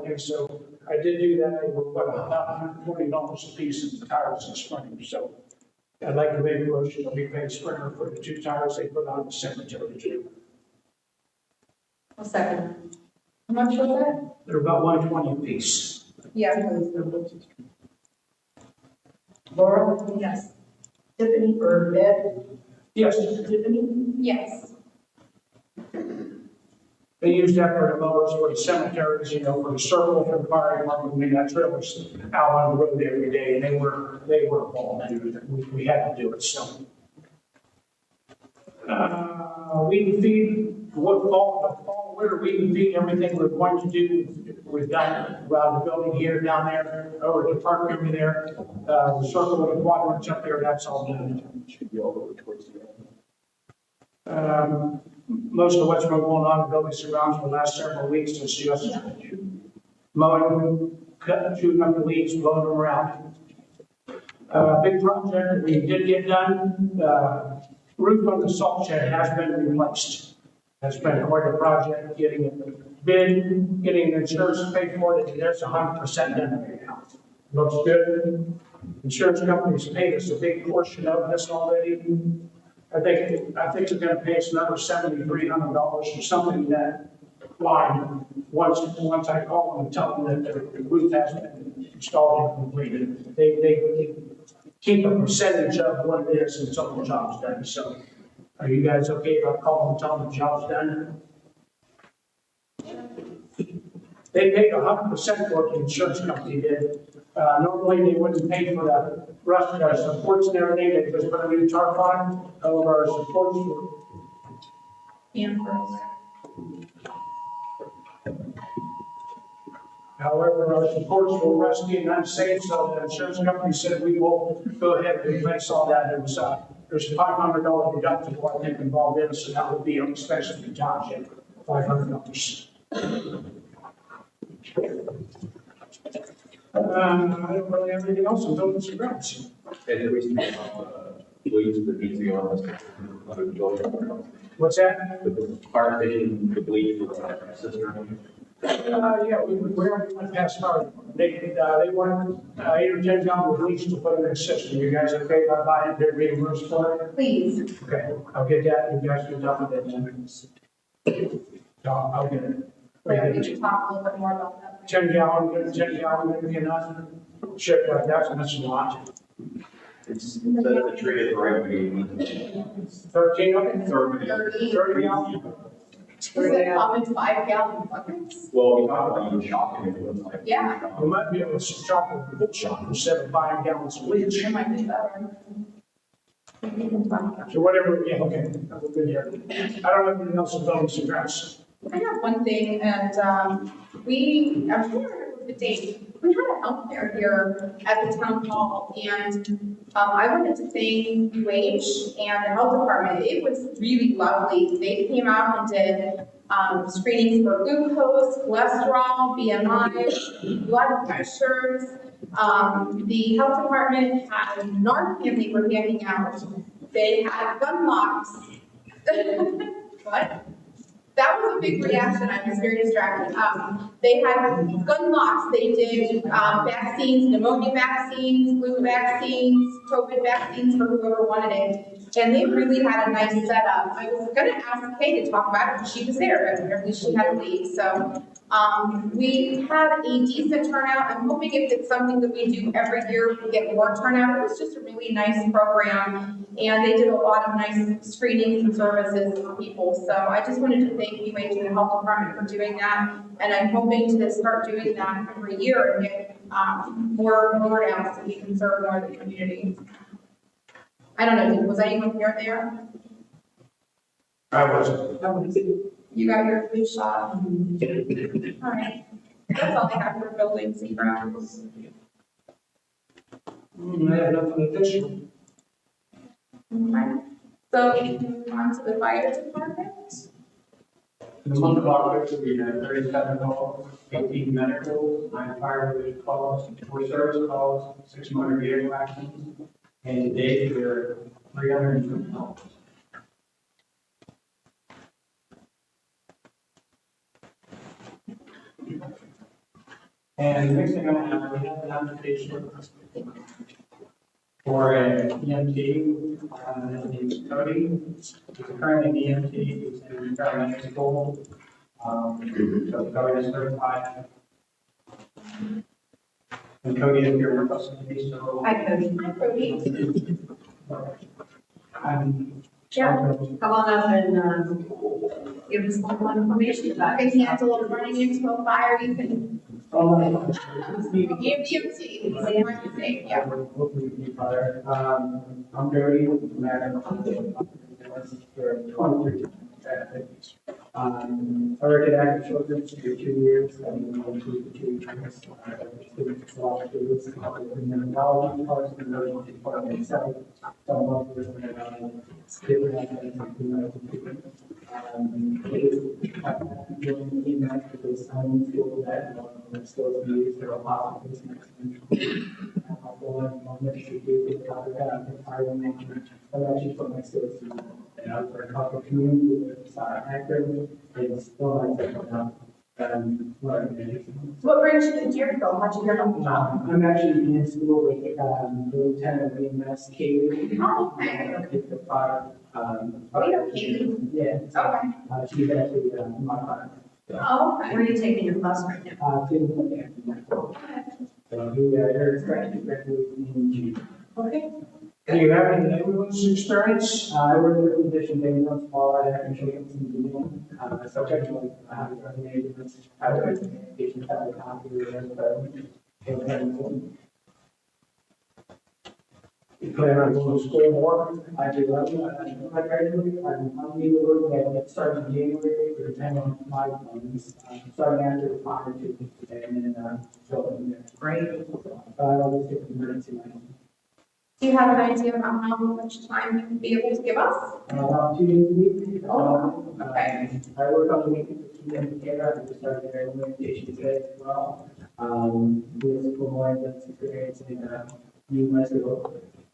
Okay, so I did do that. They were about $140 a piece in tires this spring. So I'd like to make a motion that we pay Springer for the 2 tires they put on the cemetery too. I'll second. How much was that? They're about $120 a piece. Yeah, please. Laura? Yes. Tiffany or Ed? Yes, Tiffany? Yes. they use that for the mowers for the cemeteries, you know, for the circle, for the fire department. I mean, that trailers out on the road every day, and they were involved. We had to do it, so. Weed and feed, fall, winter weed and feed, everything we're going to do, we've done around the building here, down there, over the park over there, the circle with the quadrants up there, that's all done. Should be all the way towards the end. Most of what's been going on in the building surrounds for the last several weeks is just mowing, shooting up the weeds, blowing them around. Big project we did get done, roof on the salt shed has been replaced. That's been quite a project, getting it bid, getting the insurance paid for it, and there's 100% done now. Looks good. Insurance companies paid us a big portion of this already. I think they're gonna pay us another $7,300 for something in that line. Once I call them and tell them that the roof has been installed and completed, they keep a percentage of what it is until the job's done. So are you guys okay if I call them and tell them the job's done? They paid 100% for what the insurance company did. Normally they wouldn't pay for the rest of our supports and everything. They just put a new tarp on. However, our supports were. However, our supports were rusty and unsafe, so the insurance company said we will go ahead and replace all that. It was, there's $500 deductible, I think, involved in it, so that would be an expense to the township, $500. I don't really have anything else on buildings and grounds. And the reason bleeds that needs to go on this building. What's that? The fire station, the bleed for the cistern. Yeah, we went past fire. They want 8 or 10 gallons of bleach to put in their system. You guys okay if I buy it, they're reimbursed for it? Please. Okay, I'll get that, you guys can talk about that. So I'll get it. Yeah, we should talk a little bit more about that. 10 gallon, 10 gallon, maybe enough. Shit like that's a lot. It's the tree is right where you need to. 13 of it? 30. 30 gallons? Was it common 5-gallon buckets? Well, we talked about even shopping it was like. Yeah. We might be able to shop at the book shop instead of buying gallons of bleach. It might be better. So whatever, yeah, okay, that was good here. I don't have anything else to buildings and grounds. I have one thing, and I'm trying to remember the date. We had a health fair here at the town hall, and I wanted to thank UH and the health department. It was really lovely. They came out and did screenings for glucose, cholesterol, BMI, blood pressures. The health department had Narcan they were handing out. They had gun locks. What? That was a big reaction. I was very distracted. They had gun locks. They did vaccines, pneumonia vaccines, flu vaccines, COVID vaccines for whoever wanted it. And they really had a nice setup. I was going to ask Kay to talk about it, but she was there, but apparently she had to leave. So we had a decent turnout. I'm hoping if it's something that we do every year, we get more turnout. It was just a really nice program. And they did a lot of nice screenings and services for people. So I just wanted to thank UH and the health department for doing that. And I'm hoping to start doing that every year and get more word out so we can serve more of the community. I don't know, was anyone here there? I wasn't. You got your flu shot? All right. That's all I have for buildings and grounds. I have nothing additional. Okay. So on to the fire department. In the month of August, we had 37 calls, 18 medical, 9 fire-related calls, 4 service calls, 6 motor vehicle accidents, and today there are 302 calls. And the next thing I have, we have an application for an EMT, in Cody. He's currently an EMT, he's in paramedic school. So Cody is certified. And Cody is here with us today, so. Hi, Cody. Hi, Brody. I'm. Yeah. Come on up and, give us more information about If it. you handle it running into a fire, you can EMT, yeah. I'm Jody, I'm married. For 23. I worked at Active Children's for 2 years, and then went to the 2 years. Students, a lot of students, $1 parts of the million, so most of them different academic. In that, because I'm feel that, still be used for a lot of this next I'm actually from next to it, and I was for a couple of community with active, it's still like that. What I'm doing. What brings you to Deerfield? How'd you hear about the job? I'm actually in school with, Lieutenant of EMS Katie. Oh, okay. It's the fire, Oh, you're Katie. yeah, Okay. she's actually, my partner. Oh, Where okay. are you taking your class right now? So he, her experience graduated in June. Okay. Do you have any ambulance experience? I worked with condition days on small and children's in the beginning. So technically, I have a maintenance, I have a patient at the computer and You plan on going to school more? I do love you. I graduated, I'm leaving work at starting in January, or depending on my plans. Starting after the fire too, and then, so, Great. I'll just take the emergency line. Do you have an idea about how much time you would be able to give us? About 2 days a week. Oh, okay. I work on the weekend with Key Indicator, I just started their implementation today as well. Doing some more advanced experience in, new Mexico.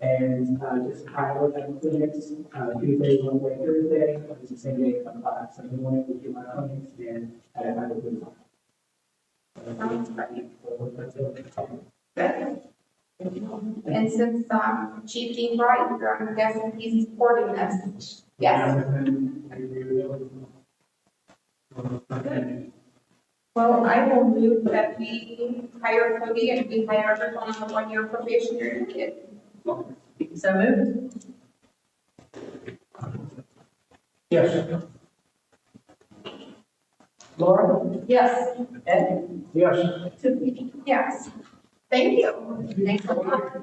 And, just kind of at clinics, Tuesday, Wednesday, Thursday, it's the same day, come by, Sunday morning, we do my clinics, and I have a good time. Sounds great. So that's it. Good. And since, Chief Dean brought you here, I'm guessing he's supporting this. Yes. Well, I will move that we hire Cody and we hire everyone on the 1-year probationary period. So moved? Yes. Laura? Yes. Ed? Yes. Yes. Thank you. Thanks a lot.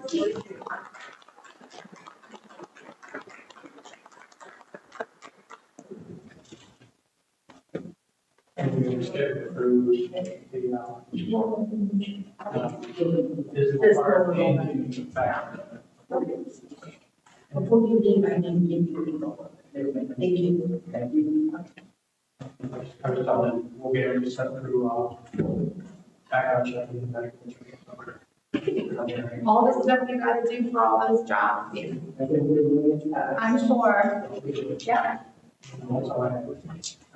And we just get approved the, physical part and the fact. Before you leave, I need to give you legal. Thank you. Thank you. I was telling them, we'll get everything set through, background check and medical check. All the stuff you gotta do for all those jobs. I think we're doing it. I'm sure. Yeah. That's all I have.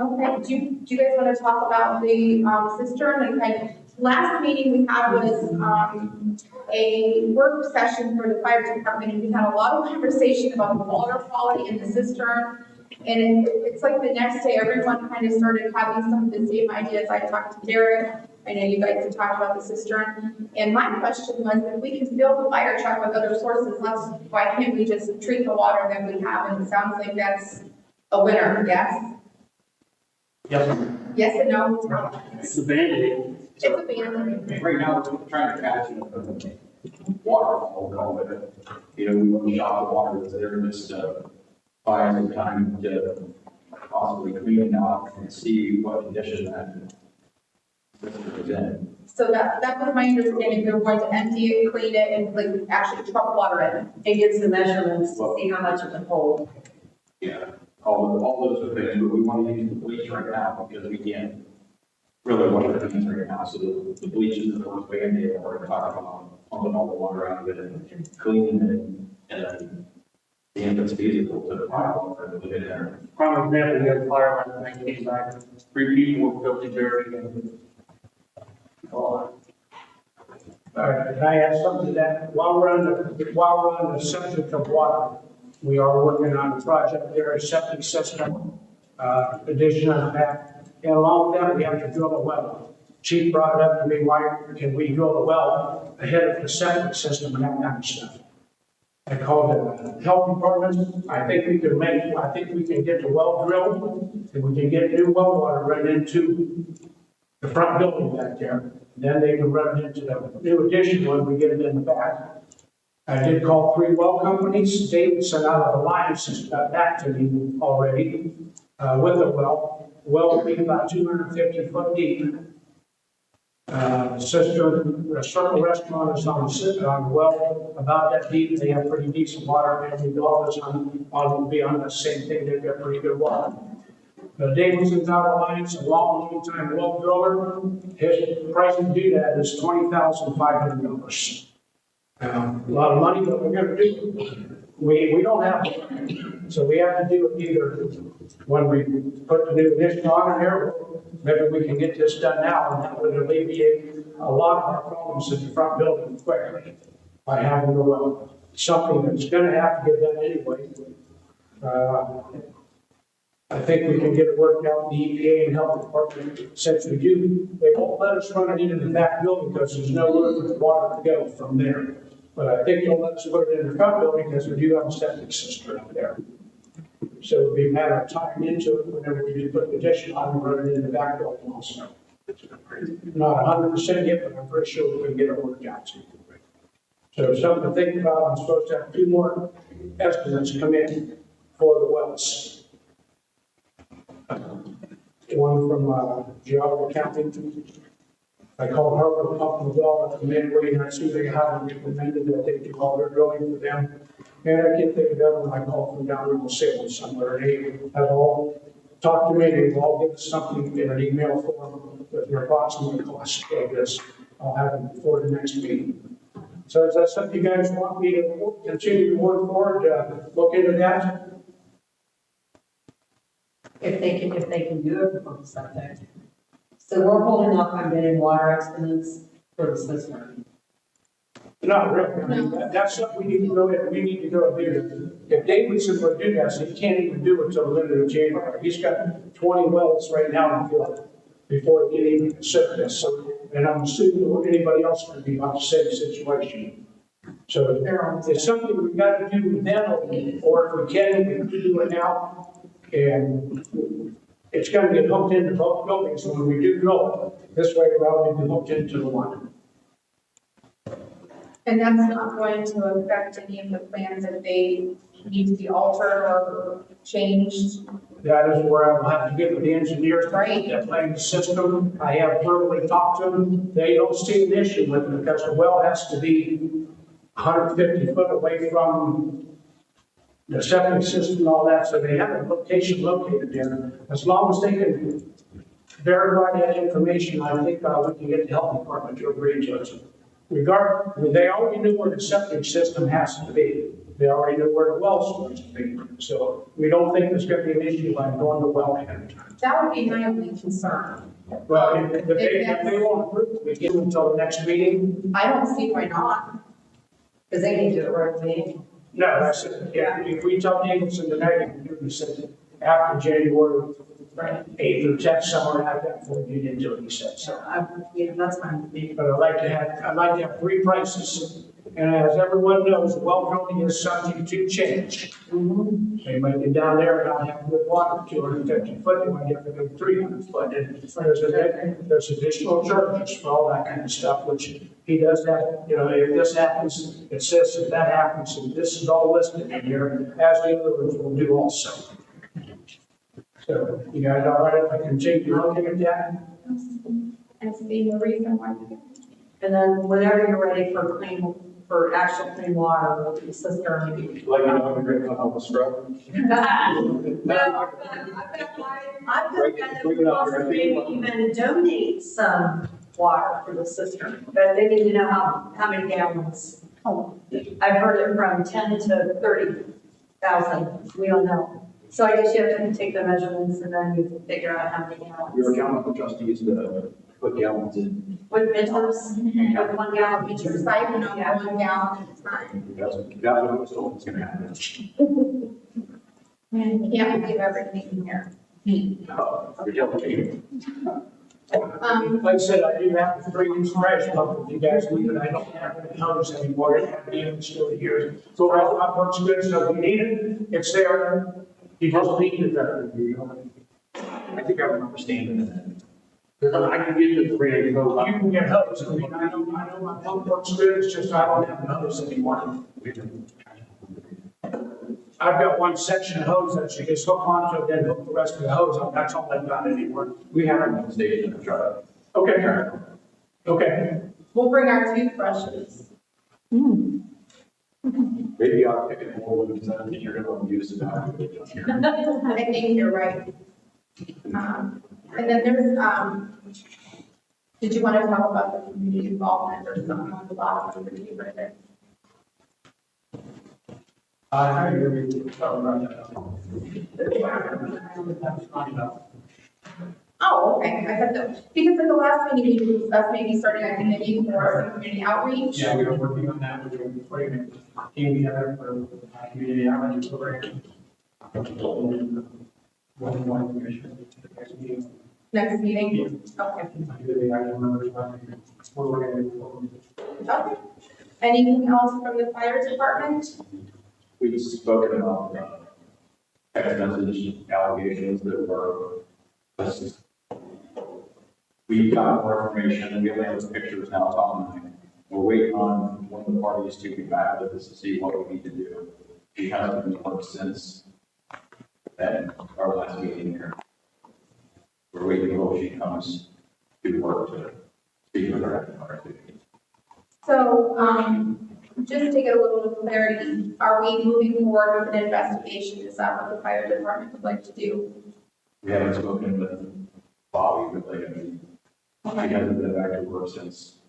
Okay, do you guys want to talk about the cistern and kind of, last meeting we had was a work session for the fire department, and we had a lot of conversation about the water quality in the cistern. And it's like the next day, everyone kind of started having some of the same ideas. I talked to Derek, I know you guys have talked about the cistern. And my question was, if we can fill the fire truck with other sources, why can't we just treat the water that we have? And it sounds like that's a winner, yes? Yes. Yes and no, tell me. It's a Band-Aid. It's a ban. Right now, we're trying to catch water, we'll call it. You know, we want to shop the water that's there, just, buy some time to possibly clean it out and see what condition that is in. So that was my understanding, they're going to empty it, clean it, and like actually truck water in. And get some measurements to see how much it would hold. Yeah, all those are things, but we want to use the bleach right now because we can't really wash our hands right now. So the bleach is the first Band-Aid, we're going to talk about pumping all the water out of it and cleaning it and then seeing if it's feasible to file or to leave it there. Prime example, we had a fire line that came back, 3 people were filthy dirty and. Can I add something to that? While we're on the subject of water, we are working on a project there, a septic system, addition on that. And along with that, we have to drill a well. Chief brought it up to me, why can we drill a well ahead of the septic system and that kind of stuff? I called the health department. I think we can get the well drilled, and we can get new well water run into the front building back there. Then they can run it into the new addition when we get it in the back. I did call 3 well companies. Davidson out of Alliance has got back to me already with a well. Well will be about 250 foot deep. The Circle Restaurant is on the well about that deep. They have pretty decent water, and the dollars will be on the same thing. They've got pretty good water. Davidson's out of Alliance, a long time well driller. His price to do that is $20,500. A lot of money, but we're going to do. We don't have money, so we have to do it either when we put the new addition on here. Maybe we can get this done now, and that would alleviate a lot of our problems in the front building quickly by having something that's going to have to get done anyway. I think we can get it worked out with the EPA and health department. Since we do, they won't let us run it into the back building because there's no room for water to go from there. But I think they'll let us put it in the front building because we do have a septic system up there. So it'll be a matter of tying into it whenever we do put the addition on and run it in the back building also. Not 100% yet, but I'm pretty sure we can get it worked out. So something to think about. I'm supposed to have 2 more estimates come in for the wells. One from Geauga County. I called Harvard Pump Well at the Midway, and I see they haven't recommended that they do all their drilling for them. And I can't think of that one. I called from down in the city somewhere. They have all talked to me. They've all given us something in an email form with their thoughts on the cost of this. I'll have them before the next meeting. So is that something you guys want me to continue to work forward, look into that? If they can do it for the subject. So we're holding off on getting water estimates for the system. Not really. I mean, that's something we need to go do. If Davidson would do that, so he can't even do it until the end of January. He's got 20 wells right now in the field before he can even consider this. So, and I'm assuming anybody else would be about the same situation. So it's something we've got to do then, or if we can do it now. And it's going to get hooked into both buildings when we do drill it. This way, rather than be hooked into the one. And that's not going to affect any of the plans if they need to be altered or changed. That is where I will have to get with the engineers Right. that play the system. I have verbally talked to them. They don't see an issue with it because the well has to be 150 foot away from the septic system and all that, so they have a location located there. As long as they can verify that information, I think we can get the health department to agree to it. They already knew where the septic system has to be. They already knew where the well's supposed to be. So we don't think there's going to be an issue by going to well ahead of time. That would be my only concern. Well, if they won't approve it, we give them until the next meeting. I don't see why not. Because they can do it right away. No, that's it. If we tell Davidson tonight, we can do this after January 8th or 10th, somewhere like that, before you get into it, he said. So, Yeah, that's fine with me. but I'd like to have 3 prices. And as everyone knows, well drilling is subject to change. They might get down there and not have good water, 250 foot, they might have to go 300 foot. And there's additional charges for all that kind of stuff, which he does that. You know, if this happens, it says if that happens, and this is all listed in here, as the other ones will do also. So, you guys all right if I continue looking at that? I see no reason why. And then whenever you're ready for actual clean water, the cistern. Let me know if you're going to help us grow. I've got to maybe even donate some water for the cistern, but they need to know how many gallons. I've heard it from 10 to 30,000. We don't know. So I guess you have to take the measurements and then you can figure out how many gallons. We were counting on the trustees to put gallons in. With meters, with 1 gallon Just meters. siphon on Yeah. 1 gallon at a time. That's what I was told was gonna happen. You can't believe everything in here. You're telling me. Like I said, I do have the 3-inch trash bucket, if you guys leave it, I don't have any hose anymore, it had been still here. So that works good, so if you need it, it's there, you just leave it there. I think I remember standing in that. I can give you the 3-inch hose. You can get hose, I mean, I know my pump works good, it's just I don't have a hose anymore. I've got one section of hose that you just hook onto, then hook the rest of the hose on, that's all I've got anymore. We have our own station in the truck. Okay, okay. We'll bring our toothbrushes. Maybe I'll pick it more with the that you're gonna use it. I think you're right. And then there's, did you want to talk about the community involvement or something on the bottom of the paper there? I agree with you. Oh, okay, I thought that, because at the last meeting, we discussed maybe starting a committee for some community outreach. Yeah, we were working on that, we were putting a team together for community outreach program. One more information to the next meeting. Next meeting? Okay. I do the actual numbers, but we're going to. Okay. Anything else from the fire department? We've spoken about text message allegations that were, we got more information, and we only have the pictures now, Tom and I. We're waiting on one of the parties to get back with us to see what we need to do. We haven't been worked since that, our last meeting here. We're waiting until she comes to work to speak with her. So, just to get a little bit of clarity, are we moving forward with an investigation? Is that what the fire department would like to do? We haven't spoken with Bobby, but like, I mean, she hasn't been back to work since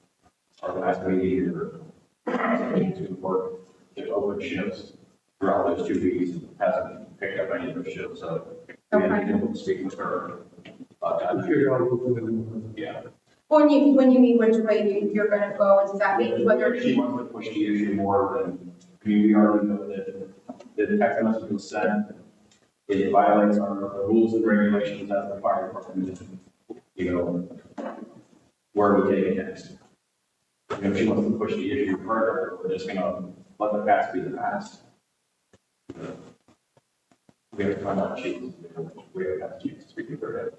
our last meeting or to work, to open shifts throughout those 2 weeks, hasn't picked up any of those shifts, so we haven't been able to speak with her. Yeah. When you mean which way you're gonna go, does that mean whether She wants to push the issue more than, I mean, we already know that the text message was sent. It violates our rules and regulations as the fire department, you know, where we take it next. If she wants to push the issue further, we're just gonna let the past be the past. We have to find out she, we have to speak to her.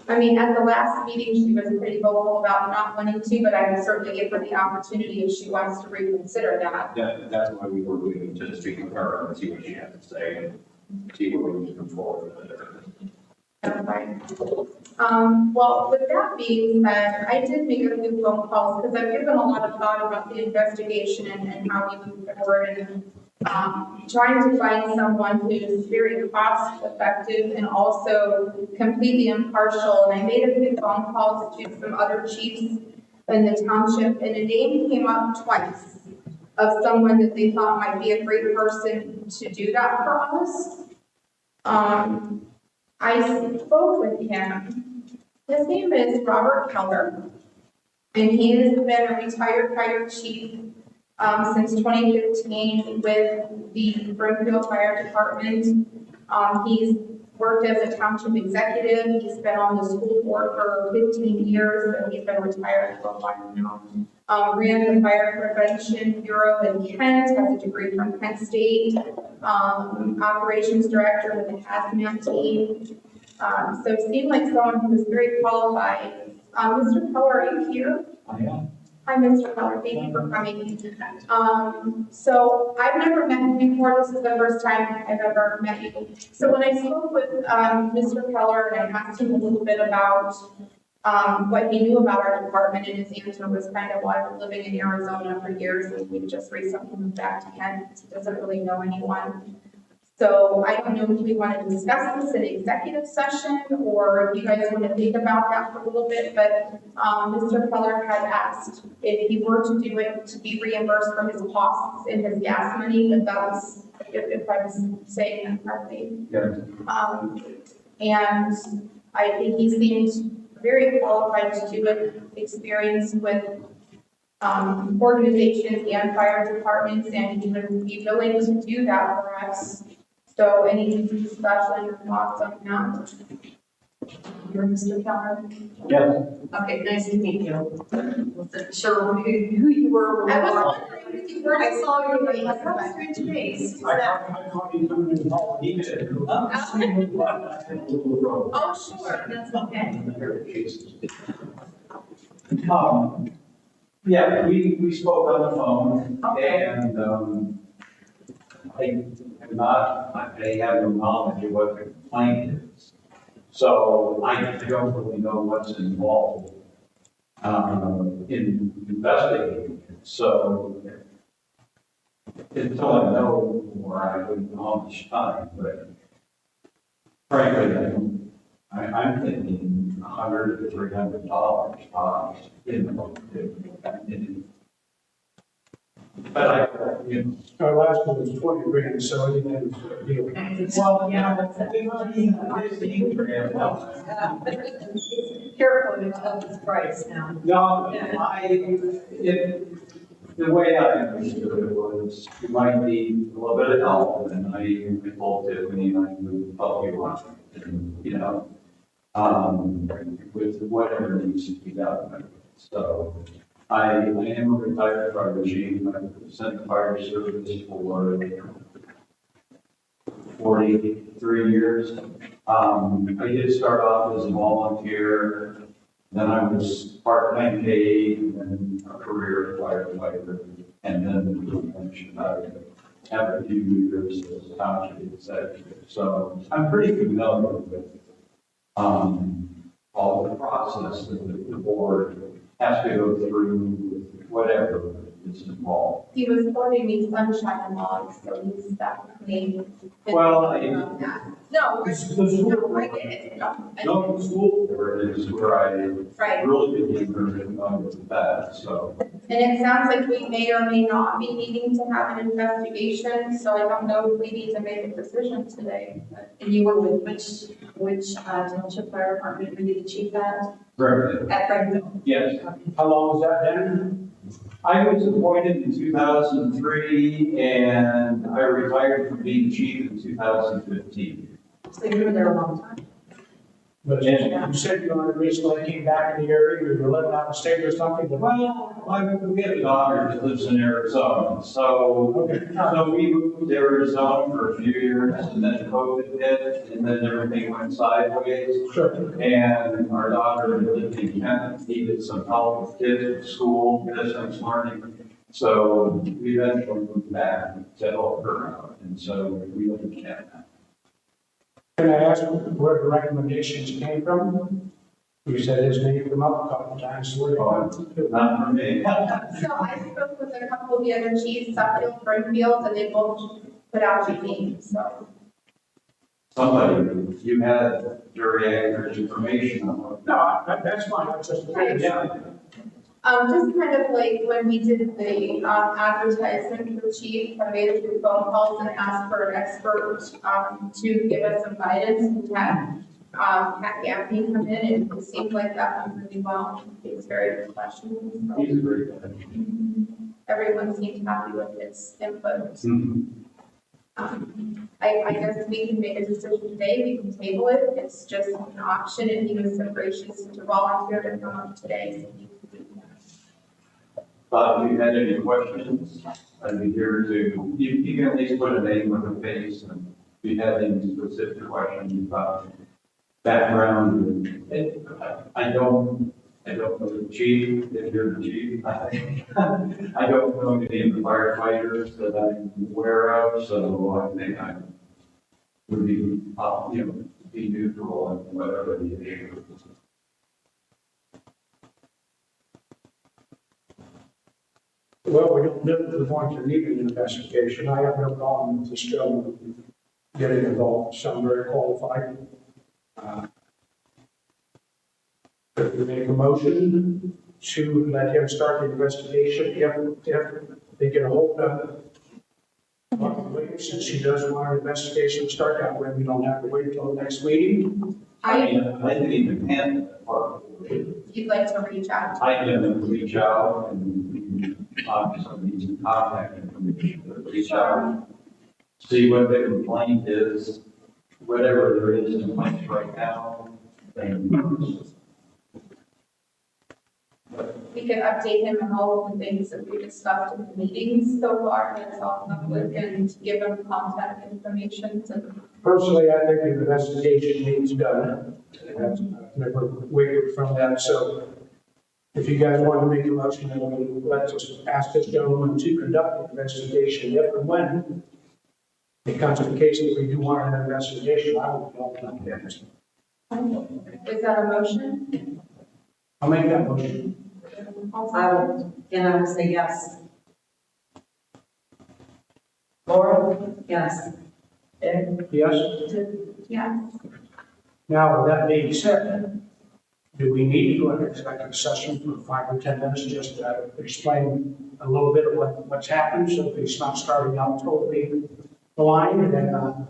I mean, at the last meeting, she was pretty vocal about not wanting to, but I would certainly give her the opportunity if she wants to reconsider that. That's why we were waiting to speak with her and see what she has to say and see where we need to move forward with it. That's fine. Well, with that being said, I did make a few phone calls because I've given a lot of thought about the investigation and how we move forward and trying to find someone who's very cost effective and also completely impartial. And I made a few phone calls to some other chiefs in the township, and a name came up twice of someone that they thought might be a great person to do that for us. I spoke with him. His name is Robert Keller, and he has been a retired fire chief since 2015 with the Deerfield Fire Department. He's worked as a township executive. He's been on the school board for 15 years, and he's been retired for a while now. Ran the Fire Prevention Bureau in Kent, has a degree from Kent State. Operations director with the hazmat team. So it seemed like someone who was very qualified. Mr. Keller, are you here? I am. Hi, Mr. Keller, thank you for coming. So I've never met you before, this is the first time I've ever met you. So when I spoke with Mr. Keller and I asked him a little bit about what he knew about our department, and his answer was kind of, well, I've been living in Arizona for years and we've just recently moved back to Kent. He doesn't really know anyone. So I don't know if we want to discuss this in executive session or if you guys want to think about that for a little bit, but Mr. Keller had asked if he were to do it to be reimbursed for his costs and his gas money, if that was, if I was saying that correctly. Yeah. And I think he seemed very qualified to do it, experience with organizations and fire departments, and he would be willing to do that for us. So any discussion or thoughts on that? You're Mr. Keller? Yes. Okay, nice to meet you. Wasn't sure who you were. I was wondering if you were. I saw you, but like, that's a strange face. Is that- I caught you coming in the hall. He did. Oh, sure, that's okay. Yeah, we spoke on the phone, Okay. and, I have no knowledge of what the complaint is. So I don't really know what's involved, in investigating it. So until I know more, I wouldn't know how much time, but frankly, I'm thinking $100 to $300 in. But Our last one was 20 grand, so anything is a deal. well, Yeah, that's it. Careful, it's up its price now. No, the way I understood it was, you might need a little bit of help, and I told Tiffany I would help you on, you know, with whatever needs to be done. So I am a retired fire chief. I've sent the fire service for 43 years. I did start off as a volunteer, then I was part-time paid, and then a career firefighter, and then I have a few years as a township executive. So I'm pretty familiar with all the process that the board has to go through, whatever is involved. He was quoting me sunshine laws, so he's definitely. Well, around that. No, no, I get it. No, No, school board is where I Right, really didn't even with that, so. and it sounds like we may or may not be needing to have an investigation, so I don't know if we need to make a decision today. But And you were with which township fire department were you the chief at? Right. At Franklin. Yes, How long was that then? I was appointed in 2003, and I retired from being chief in 2015. So you were there a long time. But you said you only recently came back in the area, you were living out of state or something, but Well, we have a daughter that lives in Arizona, so we moved to Arizona for a few years, and then COVID hit, and then everything went sideways. sure. And our daughter lived in Kent, needed some help with kids at school, distance learning. So we eventually moved back to help her out, and so we live in Kent now. Can I ask where the recommendations came from? You said his name come up a couple of times, so where Not for me. So I spoke with a couple of the other chiefs, Suffield, Springfield, and they both put out your name, so. Somebody, you had very accurate information on what. No, that's fine, I just, yeah. Just kind of like when we did the advertisement for chief, I made a few phone calls and asked for an expert to give us some guidance. We had Pat Gaffney come in, and it seemed like that went really well. He was very good questions. So He's a great guy. everyone seemed happy with his input. Mhm. I guess we can make a decision today, we can table it, it's just an option, and he was so gracious to volunteer to come up today, so he could do that. If you had any questions, I'd be here to, you can at least put a name with a face, and if you have any specific questions about background, and I don't know the chief, if you're the chief. I don't know any of the firefighters that I'm aware of, so I think I would be, be neutral on whatever the issue is. Well, we don't live to the point to need an investigation. I have no problem with this gentleman getting involved, sound very qualified. Could we make a motion to let him start the investigation if they get a hold of it? Since he does want an investigation to start that way, we don't have to wait until the next meeting. I didn't even handle that part. you'd like to reach out. I can reach out and obviously need some contact information, but reach out, see what the complaint is, whatever there is in place right now, and We could update him on all of the things that we discussed in the meetings so far, that's all public, and give him contact information to. Personally, I think the investigation needs done. I've never wavered from that, so if you guys want to make a motion, then let's just ask this gentleman to conduct an investigation. If and when it comes to the case that we do want an investigation, I will help them. Is that a motion? I'll make that motion. I will, and I will say yes. Laura? Yes. Ed? Yes? Yeah. Now, with that being said, do we need to do an executive session for 5 or 10 minutes just to explain a little bit of what's happened so that it's not starting out totally blind and then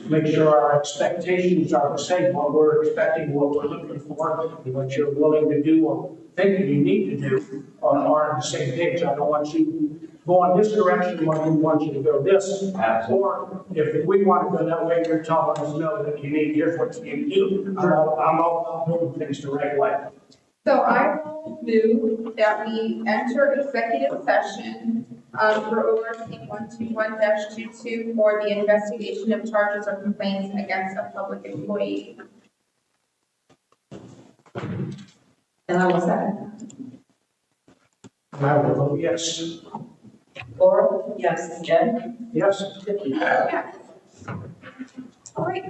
make sure our expectations are the same, what we're expecting, what we're looking for, and what you're willing to do or think you need to do are on the same page. I don't want you to go on this direction when we want you to go this. Or if we want to go that way, you're telling us no, that you need, here's what you need to do. I'm all about doing things the right way. So I will move that we enter executive session for ORC 121-22 for the investigation of charges or complaints against a public employee. And I will second. And I will vote yes. Laura? Yes. Ed? Yes? Yes. All right.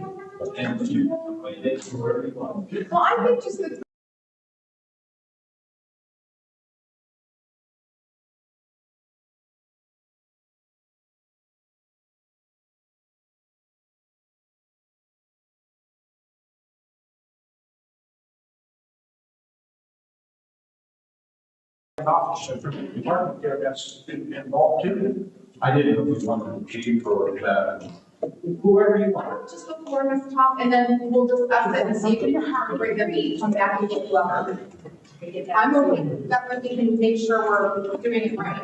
and you, wherever you want. Well, I think just the Officer from the department there that's involved too. I didn't know if you wanted to chief or that. Whoever you want. just before Ms. Top, and then we'll discuss it and see if we can bring the meeting, come back and get whoever. I'm okay, that way we can make sure we're doing it right.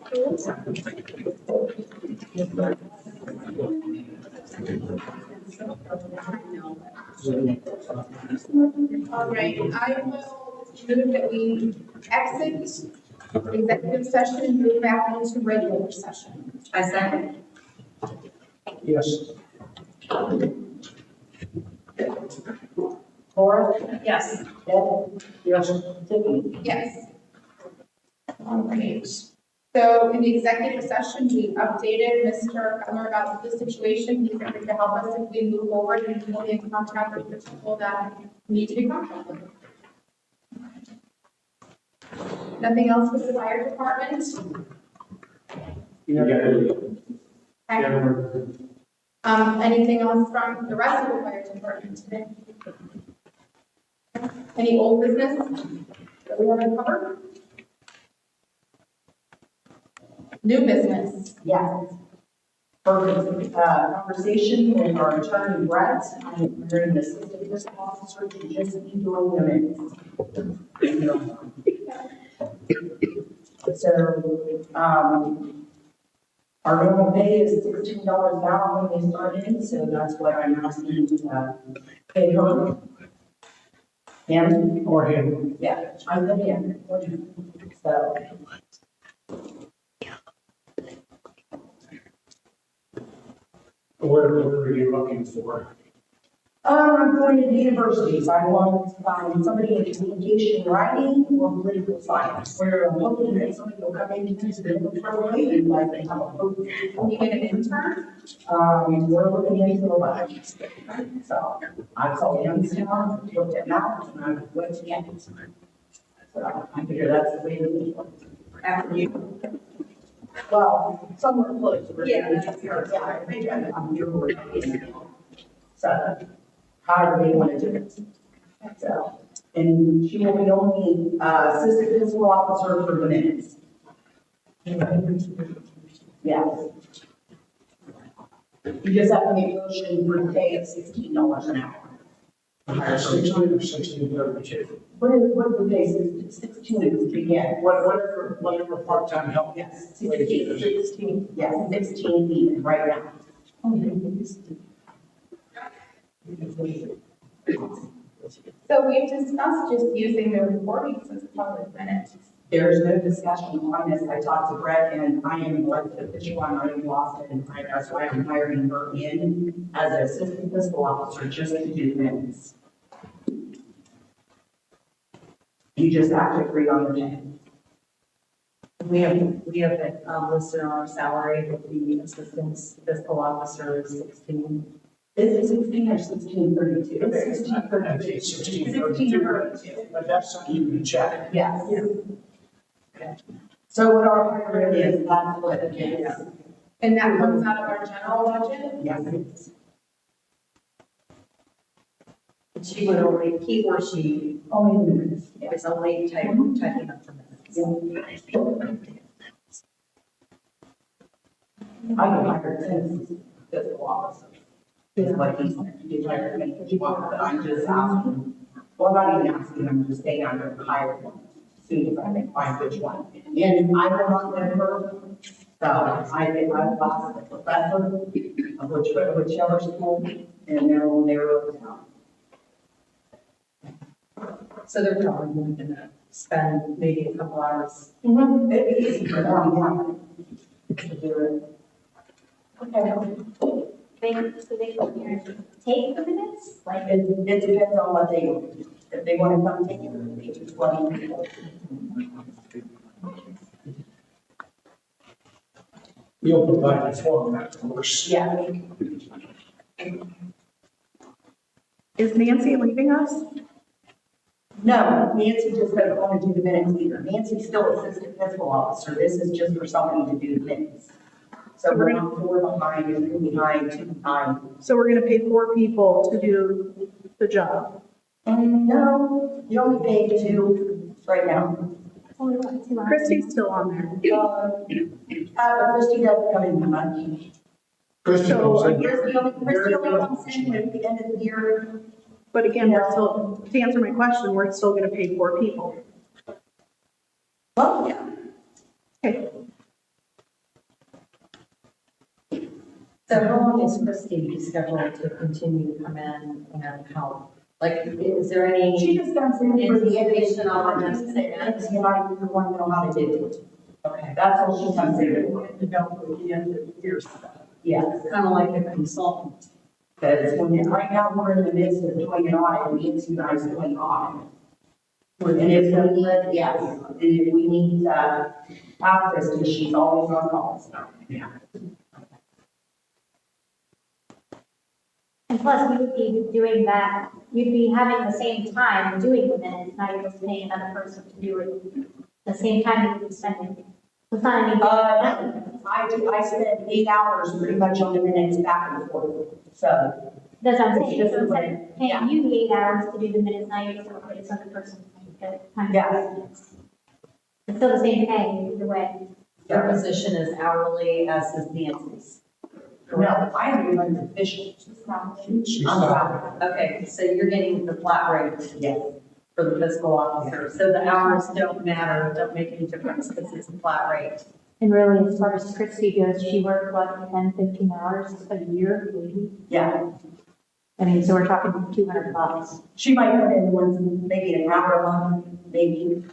All right, I will move that we exit executive session and move back into regular session. I second. Yes. Laura? Yes. Ed? Yes. Tiffany? Yes. All right. So in the executive session, we updated Mr. Cutler about the situation. He's going to help us if we move forward and we'll be in contact with the people that need to be contacted. Nothing else with the fire department? Anything else from the rest of the fire department today? Any old business that we haven't covered? New business? Yes. For conversation with our attorney Brett, I'm hearing the assistant fiscal officer to just be doing the minutes. So, our normal pay is $16 an hour when we start in, so that's what I'm asking to pay her. Him? Or him. Yeah, I'm the him. So, Where are you looking for? I'm going to the universities. I want to find somebody in communication writing or political science. Where I'm hoping that somebody will come in and use the program and like they have a program. Can you get an intern? We're looking into a lot. So I called Youngstown, looked at maps, and I went to campus. So I figure that's the way to do it. After you. Well, somewhere close. Yeah, that's yours. Yeah, I think I'm your. So. However they want to do it. So, and she will be only, assistant fiscal officer for the minutes. Yes. You just have to make a motion for the pay of $16 an hour. 16 or 1632? What the pay is, 16 is to begin. Whatever part-time help. Yes, 16, yes, 16 even, right now. So we've discussed just using the recordings as public minutes. There's no discussion on this. I talked to Brett and I am an elected official. I'm already lost it. And that's why I'm hiring her in as an assistant fiscal officer just to do minutes. You just have to agree on the pay. We have it listed on our salary that the assistant fiscal officer is 16. Is it 16 or 1632? It's 1632. 1632. But that's something you can check. Yes. Okay. So what our hire is, that's what it is. And that comes out of our general budget? Yes. She would only, he or she Only minutes. is only typing up the minutes. I can hire 10 fiscal officers. Is what he's hired me, but I'm just asking, well, not even asking, I'm just saying I'm going to hire one. Soon as I can find which one. And I will not let her, so I've lost the professor of whichever school, and then we'll narrow it down. So they're probably only gonna spend maybe a couple hours. It'd be easy for them, yeah. To do it. Okay. So they come here and take the minutes, like, It depends on what they want. If they want to come take it, they just want to. You'll provide the format, of course. Yeah. Is Nancy leaving us? No, Nancy just doesn't want to do the minutes either. Nancy's still assistant fiscal officer. This is just for somebody to do the minutes. So we're not 4 behind, 3 behind, 2 behind. So we're gonna pay 4 people to do the job. No, you only pay 2 right now. Christy's still on there. But Christie doesn't come in much. Christie So, comes in. Christie only comes in at the end of the year. But again, we're still, to answer my question, we're still gonna pay 4 people. Well, yeah. Okay. So how long is Trustee scheduled to continue to come in and help? Like, is there any? She just comes in for the information on this, this? and you want to know how to do it. Okay, That's all she comes in. to know the end of the year stuff. Yeah, kind of like a consultant. Because right now, we're in the midst of doing an audit, we need you guys doing an audit. And if we need, yes, and if we need, talk to Christie, she's always on calls. Yeah. And plus, we would be doing that, you'd be having the same time doing the minutes, not just paying another person to do it the same time that you're spending. It's not any. I spent 8 hours pretty much on the minutes back and forth, so. That's what I'm saying, so instead of paying you the 8 hours to do the minutes, now you're just paying this other person to kind of. Yeah. It's still the same pay either way. Your position is hourly, as is Nancy's. No, I am elected official. She's I'm not. not. Okay, so you're getting the flat rate Yes. for the fiscal officer. So the hours don't matter, don't make any difference because it's a flat rate. And really, as far as Trustee goes, she worked what, 10, 15 hours a year, maybe? Yeah. I mean, so we're talking $200. She might put in once, maybe an hour a month, maybe,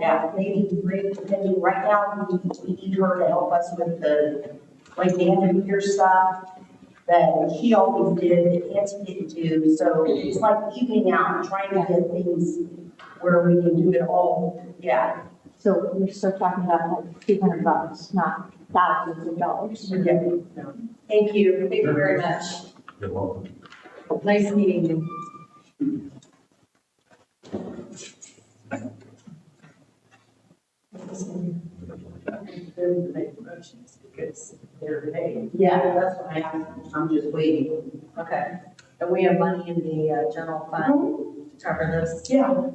yeah, maybe 3, depending. Right now, we need her to help us with the, like, the end of year stuff that she always did, that Nancy didn't do. So it's like evening out, trying to get things where we can do it all. Yeah. So we're still talking about like $200, not thousands of dollars. Yeah. Thank you. Thank you very much. You're welcome. Nice meeting you. Because they're paid. Yeah, That's what I asked. I'm just waiting. okay. And we have money in the general fund to cover this? Yeah.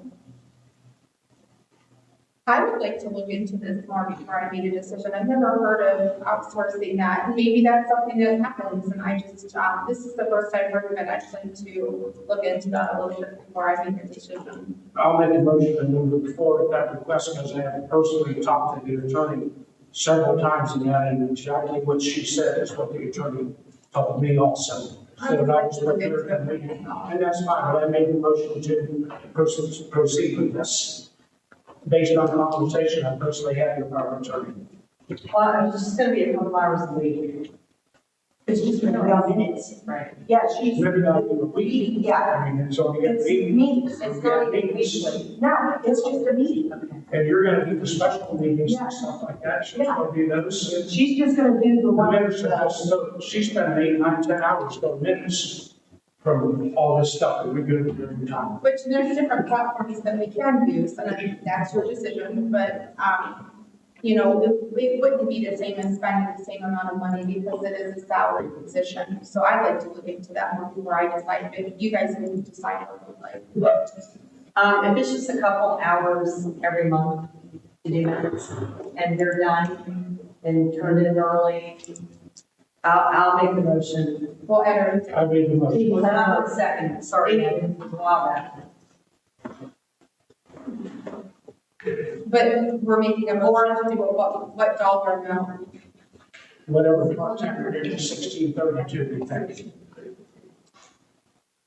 I would like to look into this more before I made a decision. I've never heard of outsourcing that. And maybe that's something that happens and I just, this is the first I've heard of it. I'd like to look into that a little bit before I make a decision. I'll make a motion and move forward with that request because I have personally talked to the attorney several times in that, and exactly what she said is what the attorney told me also. I So would that like was to what look you're into going to it. make, and that's fine, but I made the motion to proceed with this. Based on the conversation I personally had with our attorney. Well, it's just gonna be a couple hours a week. It's just gonna be on minutes. Right. Yeah, she's. Maybe not even a week. Yeah. I mean, it's only It's a meeting. meetings. It's not even Meetings. weekly. No, it's just a meeting. And you're gonna do the special meetings and stuff like that, she's gonna do those. She's just gonna do the The one. minutes are just, so she spent 8, 9, 10 hours doing minutes from all this stuff that we do during time. Which there's different platforms that we can use, and I think that's your decision, but, you know, it wouldn't be the same as spending the same amount of money because it is a salary position. So I'd like to look into that more before I decide, if you guys can decide what you'd like. If it's just a couple hours every month to do minutes and they're done and turned in early, I'll make the motion. Well, enter. I made the motion. Well, then I would second, sorry, I didn't allow that. But we're making a motion to do what dollar amount? Whatever part-time it is, 1632, we think.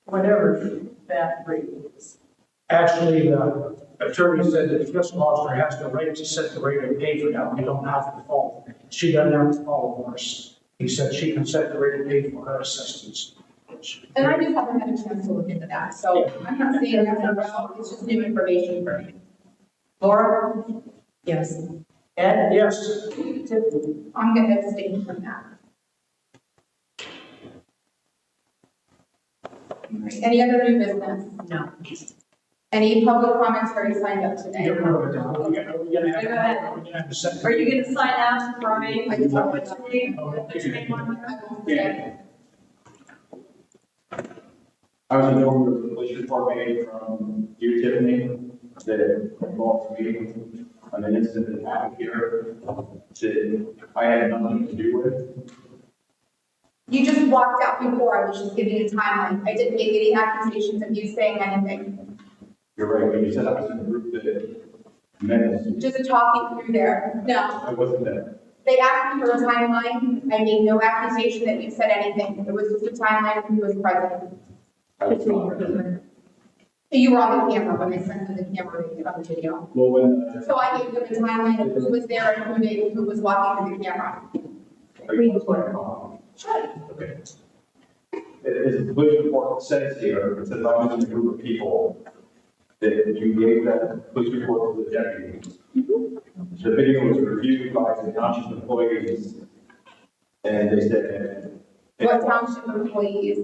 Whatever that rate is. Actually, the attorney said that the fiscal officer has the right to set the rate of pay for that. We don't have to follow. She doesn't have to follow ours. He said she can set the rate of pay for her assistants. And I just haven't had a chance to look into that, so I'm not saying that's a well, it's just new information for me. Laura? Yes. Ed? Yes, I'm gonna abstain from that. All right, any other new business? No. Any public comments already signed up today? get rid of it. We're gonna have to set. Are you gonna sign out for me? I can talk What's your name? What's your name on there? I was informed of the police report made from you, Tiffany, that involves me on an incident that happened here that I had nothing to do with. You just walked out before, I was just giving you a timeline. I didn't make any accusations of you saying anything. You're right, when you said I was in the group that met us, Just talking through there. No, I wasn't there. They asked me for a timeline. I made no accusation that you said anything. It was just a timeline of who was present. I was not present. You were on the camera when they sent them the camera on the video. Well, when, So I gave them a timeline of who was there and who was walking through the camera. are you on? Sure. Okay. As the police report says here, it says I was in a group of people that you gave that police report to the deputy. The video was reviewed by the township employees, and they said. What township employees?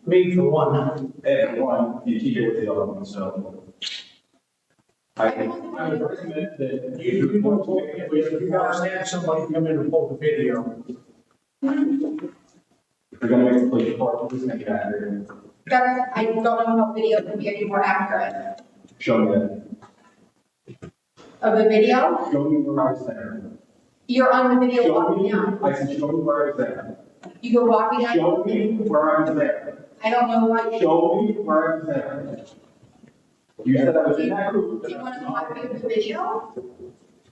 Me for one. Everyone, you keep it with the other one, so. I would recommend that you guys have somebody come in and pull the video. if you're gonna make a police report, please make it accurate. I don't know how video can be any more accurate. Show me that. Of the video, Show me where I was there. you're on the video Show walking me, out. I said, show me where I was there. You were walking out. Show me where I was there. I don't know why. Show me where I was there. You said I was in that group. Do you want to copy of the video?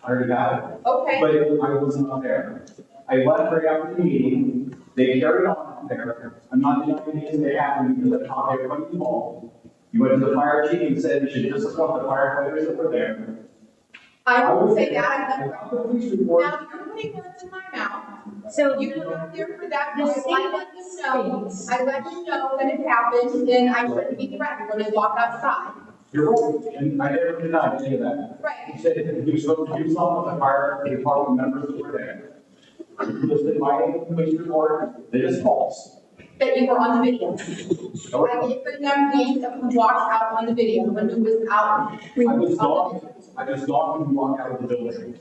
I already have it, Okay. but I was not there. I left right after the meeting, they carried on there. I'm not denying these they happened because I talked to everybody involved. You went to the fire chief and said you should discipline the firefighters that were there. I won't say that. I got the police report. Now, you're putting words in my mouth. So You were not there for that. The I state let you know, states- I let you know that it happened, and I shouldn't be threatened when I walk outside. You're right, and I never denied any of that. You Right. said you were supposed to do something with the fire department members that were there. You listed my police report, that is false. That you were on the video. I gave the names of who walked out on the video, and who was out. I was gone when you walked out of the building.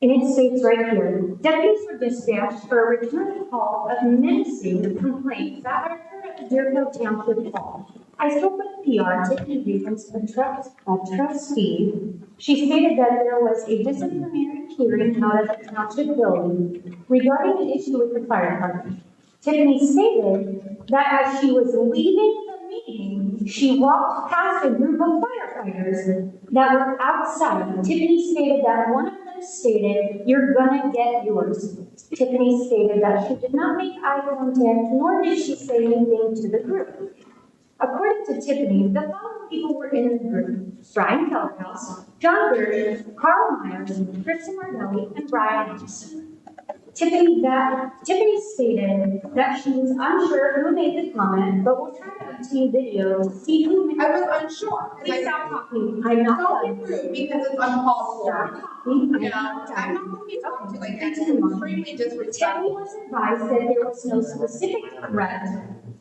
And it states right here, deputies were dispatched for a return call of menacing complaints that had occurred at the Deerfield Township Hall. I spoke with PR, Tiffany Grievance, a trustee. She stated that there was a disciplinary hearing held at the township building regarding an issue with the fire department. Tiffany stated that as she was leaving the meeting, she walked past a group of firefighters that were outside. Tiffany stated that one of them stated, "You're gonna get yours." Tiffany stated that she did not make eye contact, nor did she say anything to the group. According to Tiffany, the following people were in the group: Brian Feldhaus, John Gersh, Carl Myers, Kristen Mardelli, and Brian Anderson. Tiffany stated that she was unsure who made the comment, but will try to obtain video to see who made. I was unsure. Please stop talking. I'm not Don't done. be rude, because it's uncalled for. Stop talking. I'm You know, not I'm done. not gonna be talking to you like that. It's Continue. extremely Tiffany disrespectful. was advised that there was no specific threat,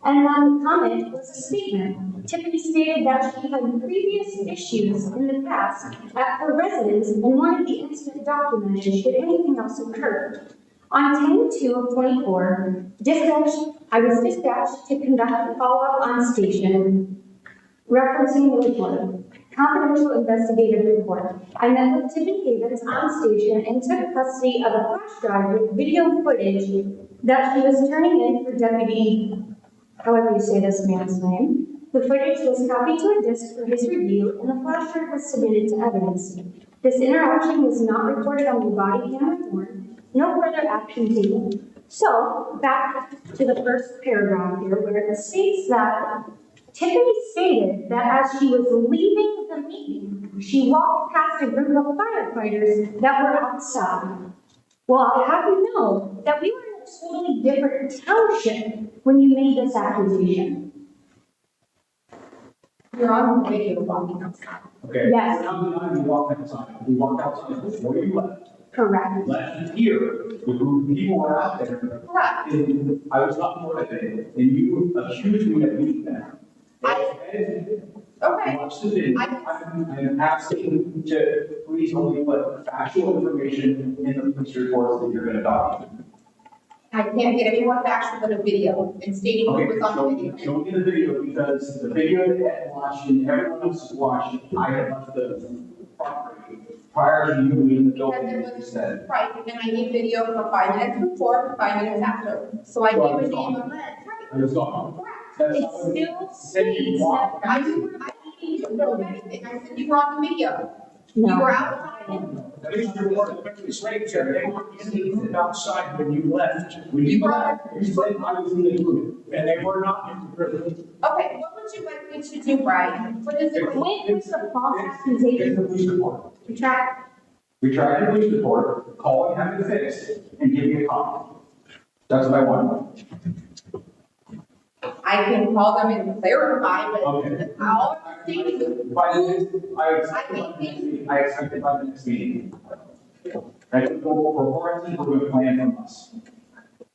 and one comment was a statement. Tiffany stated that she had previous issues in the past at her residence and wanted the incident documented should anything else occur. On 10/2/24, I was dispatched to conduct a follow-up on station referencing the report, confidential investigative report. I met with Tiffany Davis on station and took custody of a flash drive with video footage that she was turning in for Deputy, however you say this man's name. The footage was copied to a disk for his review, and the flash drive was submitted to evidence. This interaction was not recorded on the body camera or no further action taken. So, back to the first paragraph here, where it states that Tiffany stated that as she was leaving the meeting, she walked past a group of firefighters that were outside. Well, I have you know that we were in a totally different township when you made this accusation. You're on the video walking outside. Okay. Yes. How did I walk outside? We walked outside before you left. Correct. Left here, the group of people were out there. Correct. And I was not part of it, and you accused me of doing that. Okay. Watch the video. I'm asking to please only put factual information in the police reports that you're gonna document. I can't get any more factual than a video and stating who Okay, was on the video. show me the video, because the video that Ed watched and everyone else watched, I had left the property prior to you leaving the building, Because it as you was said. right, and I need video for 5 minutes before, 5 minutes after. So I Well, gave a it's name gone. of that. I was gone. Correct. That's It not what still said you states walked that. I didn't know anything. I said you were on the video. You No. were outside At least you weren't quickly slaves there, they were in the group outside when you left. You brought, You said I was in the group, and they were not in the group. okay, what would you like me to do, Brian? What is it? When was the false Here's accusation the police report. retracted? Retract the police report, call and have it fixed, and give me a copy. That's what I want. I can call them and clarify, but Okay. all I'm saying is, By the who, next, I expect it by the next meeting. I expect it by the next meeting. I think for warranty, we're going to plan from us.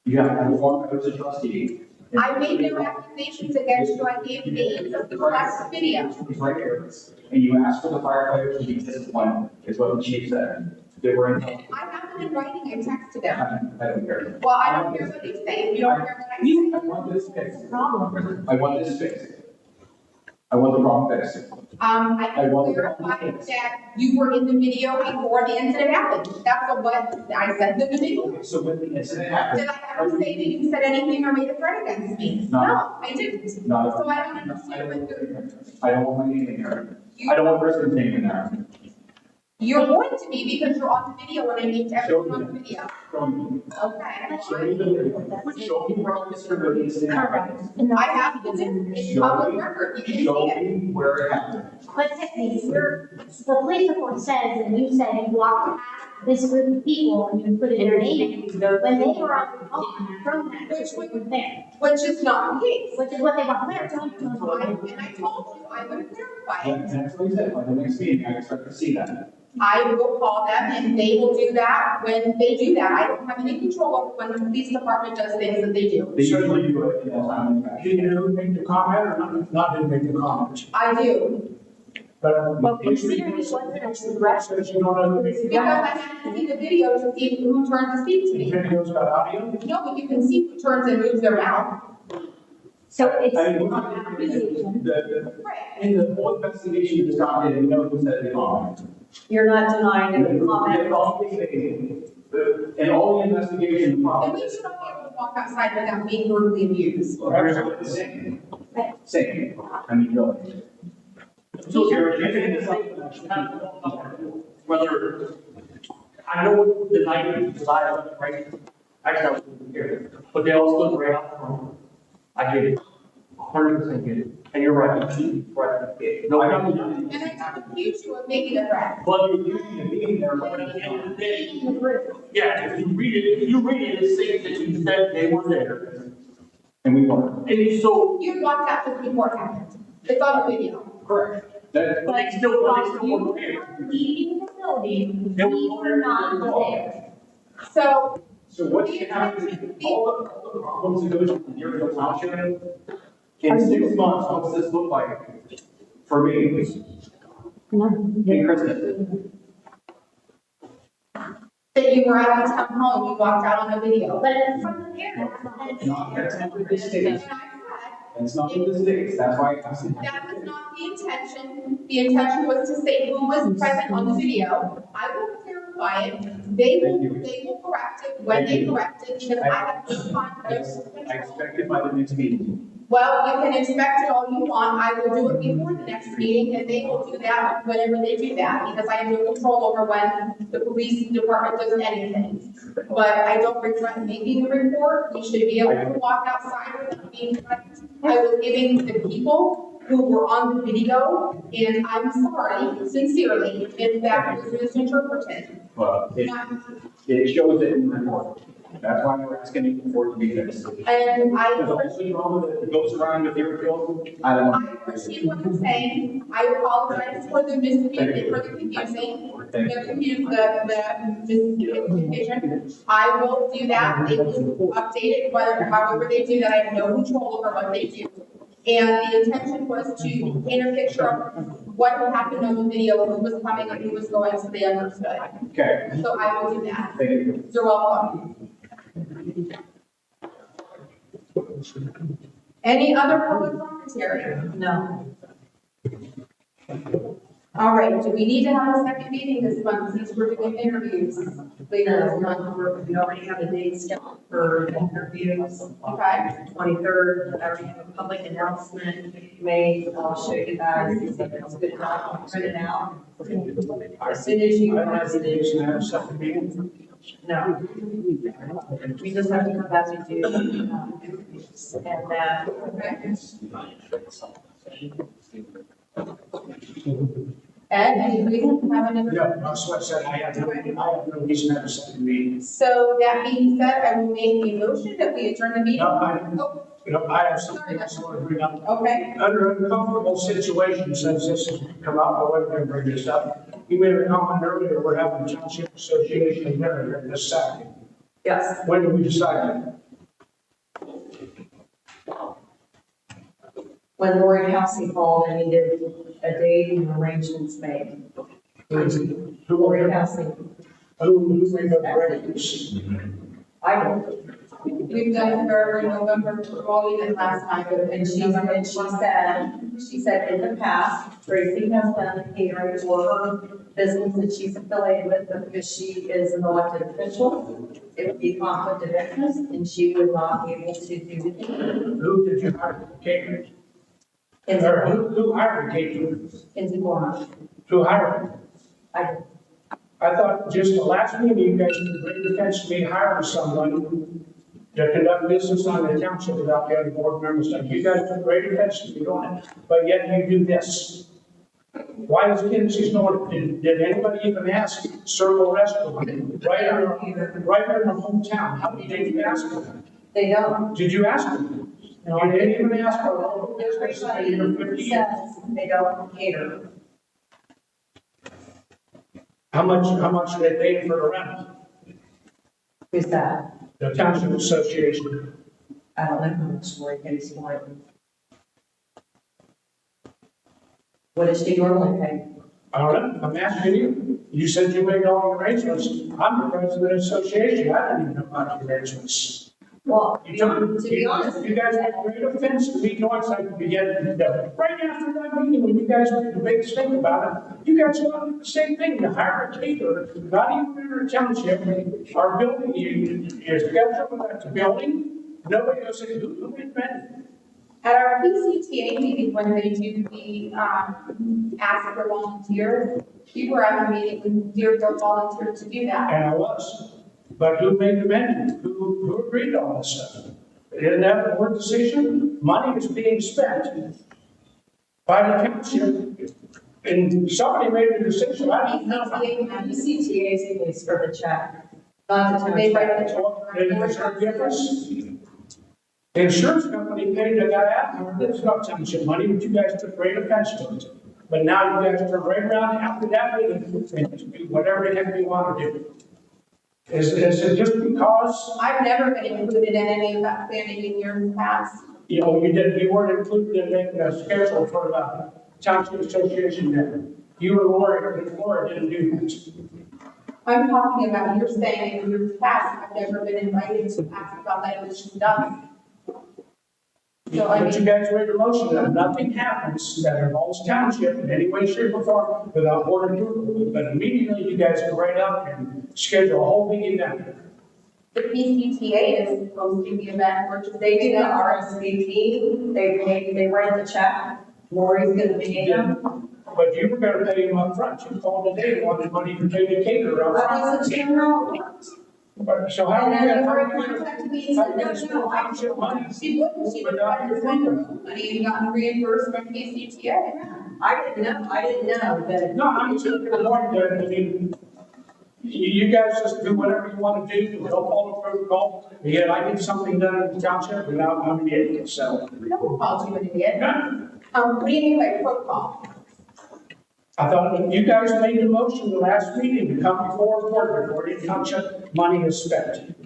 You have to perform as a trustee. I made no accusations against you, I gave names of the last video. It's right here. And you asked for the firefighters to be disciplined, is what the chief said. They were in. I have them in writing, I texted them. I don't care. Well, I don't care what they say, you don't care what I say. I want this fixed. Problem. I want this fixed. I want the problem fixed. I can clarify that you were in the video before the incident happened. That's what I said in the video. So when the incident happened. Did I ever say that you said anything or made a threat against me? No. No, I didn't. No. So I don't understand what I don't want my name in there. I don't want Kristen's name in there. you're going to be because you're on the video and I named everyone on the video. Show me. Okay. Show me the video. Show me where Mr. Lee is. I have to do, it's public record, you can see Show it. me where it happened. But Tiffany, the police report says that you said you walked past this group of people and you put in their name when they were on the phone from that group was there, Which is not the case. which is what they want clear. And I told you I would clarify it. That's what he said, by the next meeting, I expect to see that. I will call them and they will do that when they do that. I don't have any control over when the police department does things that they do. They usually do it in a timely fashion. Did you make the comment or not didn't make the comment? I do, Well, considering it wasn't a threat, Says you don't know. because I have to see the video to see who turns to speak to The me. video's got audio? No, but you can see who turns and moves their mouth. so it's I mean, not an accusation. Right. in the whole investigation that's gone in, we know who said the comment. You're not denying any And comment. all the investigation, the And problem we should not be able to walk outside without being brutally abused. Everyone the same. Same. I mean, really. So you're giving it something that's whether, I know the night, because I was right, actually I was here, but they all stood right out front. I get it, 100% get it, and you're right, right. No, And I don't accuse you of making a threat. but you're using the meeting there, but at the end of the day, yeah, if you read it, it says that you said they were there. And we weren't. And so, You walked out just before it happened. It's on the video. Correct. That, but they still weren't there. Leaving the building, we were not there. So so what should happen, all the problems that go to Deerfield Township, in 6 months, what's this look like? For me, No. and Kristen. that you were at the town hall, you walked out on a video. But from the parents, Not that's not what this And states. I said, That's not what this states. That's why I asked you. that was not the intention. The intention was to say who was present on the video. I will clarify it. They will correct it when they correct it, because I have no control. I expect it by the next meeting. Well, you can expect it all you want. I will do it before the next meeting, and they will do that whenever they do that, because I have no control over when the police department does anything. But I don't regret making the report. You should be able to walk outside without being threatened. I was giving the people who were on the video, and I'm sorry, sincerely, if that was misinterpreted. But it shows it in the report. That's why we're asking you for it to be fixed. And There's also drama that goes around with Deerfield. I don't know. I appreciate what you're saying. I apologize for the confusing, the miscommunication. I will do that. They will update it, however they do that. I have no control over what they do. And the intention was to paint a picture of what had happened on the video, who was coming and who was going, so they understood. Okay, So I will do that. thank you. You're welcome. Any other public commentary? No. All right, do we need to have a second meeting this month since we're doing interviews later this month? We already have a date scheduled for interviews. Okay, 23rd, I already have a public announcement made. I'll show you guys. It's good enough. Print it out. As soon as you. I don't have the dates and have a second meeting. No. We just have to come back and do interviews. And Ed, any reason to have another? No, that's what I said, I have no reason to have a second meeting. So that being said, I will make a motion that we adjourn the meeting. No, Oh, I have something else I want to bring up. okay, Under uncomfortable situations, since this has come up, I wasn't going to bring this up. You made a comment earlier, we're having a township association dinner here this Saturday. yes, When did we decide that? when Lori Housing called and needed a date and arrangements made. Who Lori made Housing, the arrangements? I don't. we've done for November, well, we did last time, but And she said in the past, Tracy has done catering for her business that she's affiliated with, but because she is an elected official, it would be conflict of interest, and she would not be able to do the catering. Who did you hire for catering? In Or who hired the catering? Dearfield. Who hired? I, I thought just the last meeting, you guys did great defense to me hiring someone to conduct business on the township without the other board members. You guys did great defense to me doing it, but yet you do this. Why does Kinsey's know it? Did anybody even ask Circle Restaurant right in their hometown? How did you ask them? they don't. Did you ask them? No, I didn't even ask for a local business in your 50 years. Says they don't cater. How much they pay for the rent? Who's that? The Township Association. I don't know how much Lori pays for it. What does she normally pay? All right, I'm asking you. You said you made all the arrangements. I'm the president of the association. I didn't even know about the arrangements. Well, You took, to be honest, you guys had great offense to me once I began to do. Right after that meeting, when you guys made the big thing about it, you guys wanted the same thing, to hire a caterer, not even in our township, our building, you schedule at the building, nobody knows who made that. At our PCTA meeting, when they do the, ask for volunteers, you were at the meeting when Deerfield volunteered to do that. And I was. But who made the menu? Who agreed to all this stuff? Isn't that a board decision? Money is being spent by the township, and somebody made a decision. I don't know. CTA pays for the check, not the They township. write the check. Is there a difference? The insurance company paid the guy out, it's not township money, but you guys took great offense to it. But now you guys turn right around after that meeting and do whatever the heck you want to do. Is it just because, I've never been included in any of that planning in years past. you weren't included in making a schedule for the Township Association dinner? You and Laura didn't do that. I'm talking about, you're saying in years past, I've never been invited to ask about that, which is done. So I But you mean, guys made a motion that nothing happens that involves township in any way, shape, or form without board approval. But immediately you guys go right up and schedule a whole big event. the PCTA is hosting the event, which They do the that RSVP, they write the check, Lori's gonna pay them. But you were gonna pay him up front. You called today and wanted money to pay the caterer up But front. it's a general, So how And are you then gonna, Lori contacted me and how said, are you no, gonna spend no, I township money? She wouldn't, she would have to spend her own money and gotten reimbursed from PCTA. I didn't know that. No, I'm just gonna warn you, I mean, you guys just do whatever you wanna do, don't follow protocol. Yet I get something done in the township without, I'm an idiot, so. No one called you an idiot. Yeah. What do you mean by protocol? I thought that you guys made the motion the last meeting to come before the township money is spent.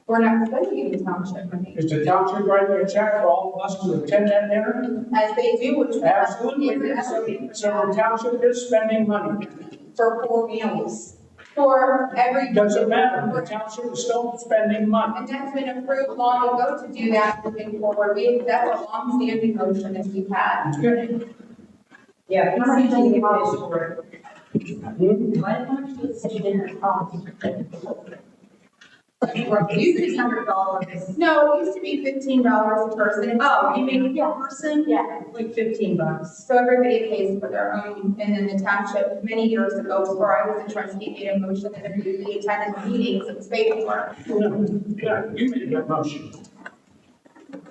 We're not spending any township money, Is the township writing a check for all of us to attend that dinner? as they do, which we have Absolutely. So the township is spending money. for 4 meals. For every. Doesn't matter, the township is still spending money. And that's been approved long ago to do that moving forward. That's a long-standing motion that we've had. Good. Yeah, PCG pays for it. Usually $100. No, it used to be $15 a person. Oh, you mean per person? Yeah. Like $15. So everybody pays for their own, and then the township, many years ago, before I was a trustee, made a motion that everybody attended the meetings, it was paid for. Yeah, you made that motion.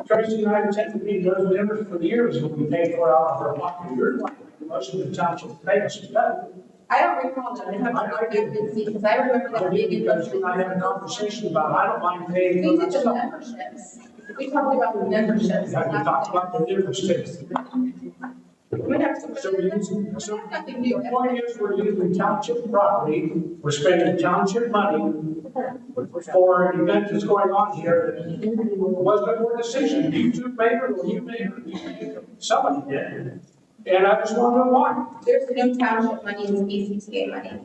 Tracy and I attended those dinners for years, and we paid for it out of our pocket. You're like, the motion of the township paid us to that. I don't recall that, I have to go back and see, because I remember that being in Because the. you and I had a conversation about, I don't mind paying We for did the myself. memberships. We talked about the memberships. Yeah, we talked about the different states. We have to. So we're using, so Nothing new. the point is, we're using township property, we're spending township money for an event that's going on here that wasn't your decision. You two made it, or you made it, somebody did. And I just want to know why. There's no township money, it's BCTA money.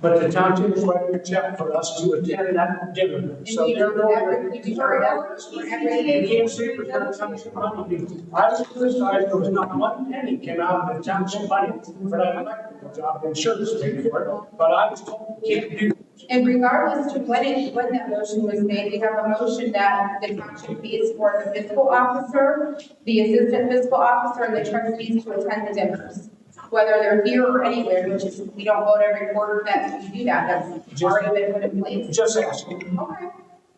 But the township is writing a check for us to attend that dinner. And So we they're do going every, we do our efforts for every. You can't say it was not township money. I was criticized, there was not one penny came out of the township money for that electrical job, insurance paid for it, but I was told, you can't do. And regardless to when that motion was made, we have a motion that the township pays for the fiscal officer, the assistant fiscal officer, and the trustees to attend the dinners. Whether they're here or anywhere, which is, we don't vote every quarter that we do that, that's already been put in place. Just asking. Okay.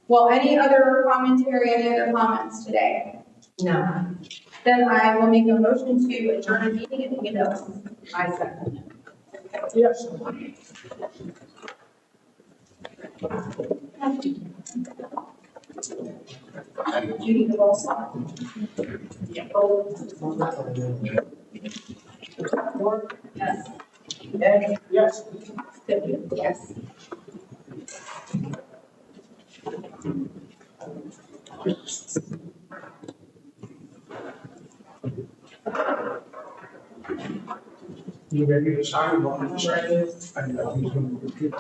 Well, any other commentary, any other comments today? No. Then I will make a motion to adjourn the meeting and begin to. I second. Yes. You need the roll call. Yeah. Yes. Ed? Yes. Yes. You ready to sign one? I know he's going to repeat.